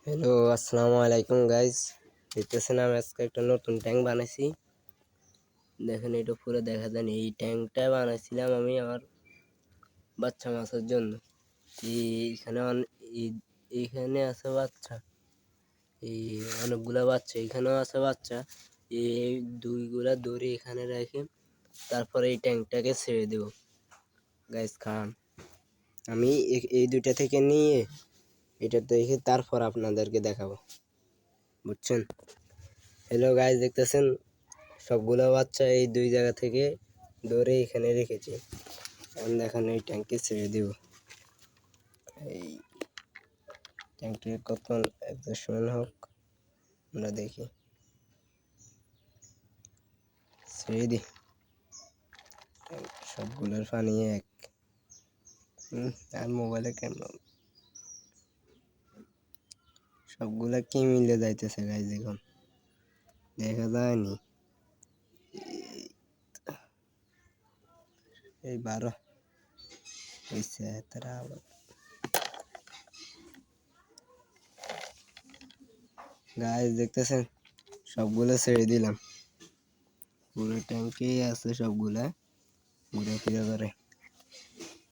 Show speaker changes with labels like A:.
A: Hello, আসসালামু আলাইকুম guys. দেখতেছেন আমি আজকে একটা নতুন ট্যাঙ্ক বানাইছি। দেখেন এটা পুরো দেখা যায়। এই ট্যাঙ্কটা বানাইছিলাম আমি আমার বাচ্চা মাছের জন্য। এইখানে এইখানে আছে বাচ্চা, এই অনেকগুলা বাচ্চা, এখানেও আছে বাচ্চা। এই দুইগুলা দড়ি এখানে রেখে তারপরে এই ট্যাঙ্কটাকে ছেড়ে দেব। গাইজ খান, আমি এই দুইটা থেকে নিয়ে এটা দেখে তারপর আপনাদেরকে দেখাবো, বুঝছেন? হ্যালো গাইজ, দেখতেছেন সবগুলো বাচ্চা এই দুই জায়গা থেকে ধরে এখানে রেখেছি। এখন দেখেন এই ট্যাঙ্কে ছেড়ে দেব। এই ট্যাঙ্কের কত অ্যাডজাস্টমেন্ট হোক আমরা দেখি, ছেড়ে দিই। সবগুলোর পানি এক। আর মোবাইলে কেন সবগুলা কি মিলে যাইতেছে গাইজ, দেখুন দেখা যায়নি। এই 12 হয়েছে তারা আবার গাইজ দেখতেছেন সবগুলো ছেড়ে দিলাম। পুরো ট্যাঙ্কেই আছে, সবগুলা ঘুরে ফিরে করে।